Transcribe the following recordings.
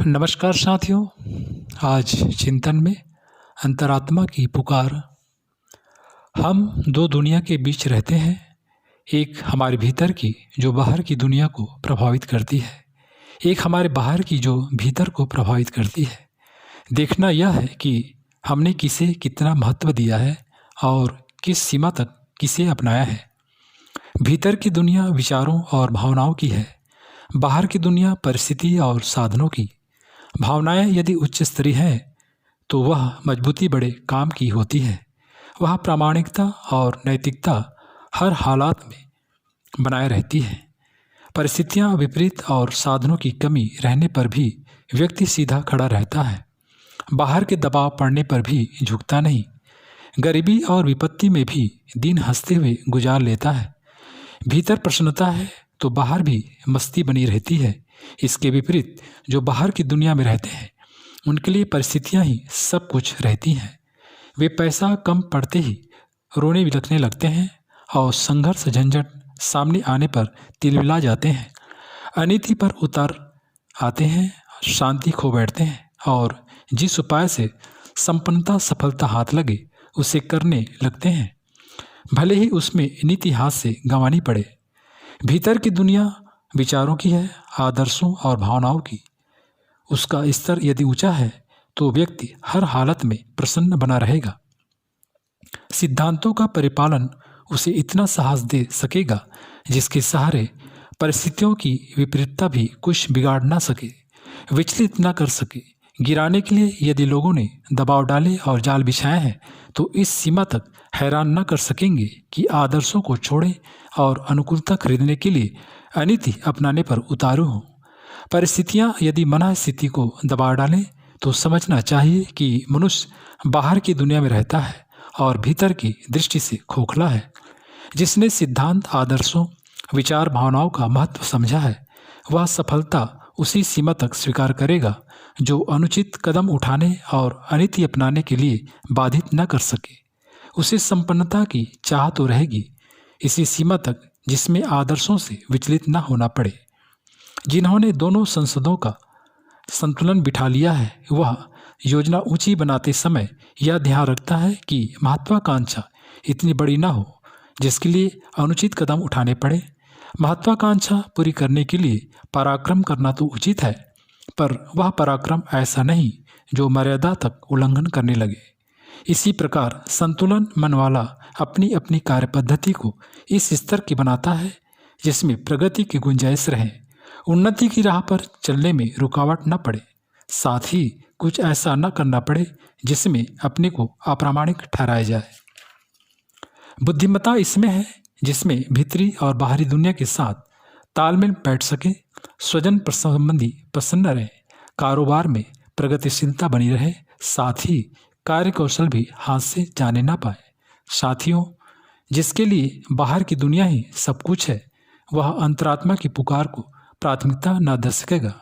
नमस्कार साथियों। आज चिंतन में अंतरात्मा की पुकार। हम दो दुनिया के बीच रहते हैं, एक हमारे भीतर की जो बाहर की दुनिया को प्रभावित करती है, एक हमारे बाहर की जो भीतर को प्रभावित करती है। देखना यह है कि हमने किसे कितना महत्व दिया है और किस सीमा तक किसे अपनाया है। भीतर की दुनिया विचारों और भावनाओं की है, बाहर की दुनिया परिस्थिति और साधनों की। भावनाएं यदि उच्च स्तरीय हैं तो वह मजबूती बड़े काम की होती है। वह प्रामाणिकता और नैतिकता हर हालात में बनाए रहती है। परिस्थितियां विपरीत और साधनों की कमी रहने पर भी व्यक्ति सीधा खड़ा रहता है। बाहर के दबाव पड़ने पर भी झुकता नहीं। गरीबी और विपत्ति में भी दिन हंसते हुए गुजार लेता है। भीतर प्रसन्नता है तो बाहर भी मस्ती बनी रहती है। इसके विपरीत जो बाहर की दुनिया में रहते हैं उनके लिए परिस्थितियां ही सब कुछ रहती हैं। वे पैसा कम पड़ते ही रोने बिलखने लगते हैं और संघर्ष झंझट सामने आने पर तिलमिला जाते हैं। अनीति पर उतार आते हैं, शांति खो बैठते हैं और जिस उपाय से संपन्नता सफलता हाथ लगे उसे करने लगते हैं, भले ही उसमें नीति हाथ से गंवानी पड़े। भीतर की दुनिया विचारों की है, आदर्शों और भावनाओं की। उसका स्तर यदि ऊंचा है तो व्यक्ति हर हालत में प्रसन्न बना रहेगा। सिद्धांतों का परिपालन उसे इतना साहस दे सकेगा जिसके सहारे परिस्थितियों की विपरीतता भी कुछ बिगाड़ ना सके, विचलित ना कर सके। गिराने के लिए यदि लोगों ने दबाव डाले और जाल बिछाए हैं तो इस सीमा तक हैरान न कर सकेंगे कि आदर्शों को छोड़ें और अनुकूलता खरीदने के लिए अनीति अपनाने पर उतारू हों। परिस्थितियां यदि मन स्थिति को दबा डालें तो समझना चाहिए कि मनुष्य बाहर की दुनिया में रहता है और भीतर की दृष्टि से खोखला है। जिसने सिद्धांत, आदर्शों, विचार, भावनाओं का महत्व समझा है वह सफलता उसी सीमा तक स्वीकार करेगा जो अनुचित कदम उठाने और अनीति अपनाने के लिए बाधित न कर सके। उसे संपन्नता की चाह तो रहेगी इसी सीमा तक जिसमें आदर्शों से विचलित न होना पड़े। जिन्होंने दोनों संसदों का संतुलन बिठा लिया है वह योजना ऊंची बनाते समय यह ध्यान रखता है कि महत्वाकांक्षा इतनी बड़ी न हो जिसके लिए अनुचित कदम उठाने पड़े। महत्वाकांक्षा पूरी करने के लिए पराक्रम करना तो उचित है, पर वह पराक्रम ऐसा नहीं जो मर्यादा तक उल्लंघन करने लगे। इसी प्रकार संतुलन मन वाला अपनी अपनी कार्य पद्धति को इस स्तर की बनाता है जिसमें प्रगति की गुंजाइश रहे, उन्नति की राह पर चलने में रुकावट न पड़े, साथ ही कुछ ऐसा न करना पड़े जिसमें अपने को अप्रामाणिक ठहराया जाए। बुद्धिमत्ता इसमें है जिसमें भीतरी और बाहरी दुनिया के साथ तालमेल बैठ सके, स्वजन संबंधी प्रसन्न रहे, कारोबार में प्रगतिशीलता बनी रहे, साथ ही कार्य कौशल भी हाथ से जाने ना पाए। साथियों, जिसके लिए बाहर की दुनिया ही सब कुछ है वह अंतरात्मा की पुकार को प्राथमिकता न दे सकेगा।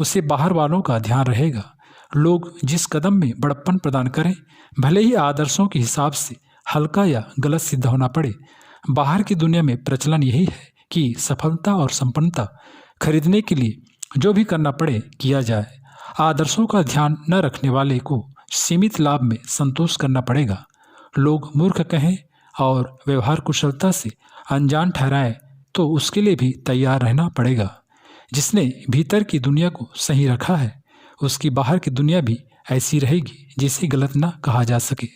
उसे बाहर वालों का ध्यान रहेगा। लोग जिस कदम में बड़प्पन प्रदान करें, भले ही आदर्शों के हिसाब से हल्का या गलत सिद्ध होना पड़े, बाहर की दुनिया में प्रचलन यही है कि सफलता और संपन्नता खरीदने के लिए जो भी करना पड़े किया जाए। आदर्शों का ध्यान न रखने वाले को सीमित लाभ में संतोष करना पड़ेगा। लोग मूर्ख कहें और व्यवहार कुशलता से अनजान ठहराएं तो उसके लिए भी तैयार रहना पड़ेगा। जिसने भीतर की दुनिया को सही रखा है उसकी बाहर की दुनिया भी ऐसी रहेगी जिसे गलत न कहा जा सके।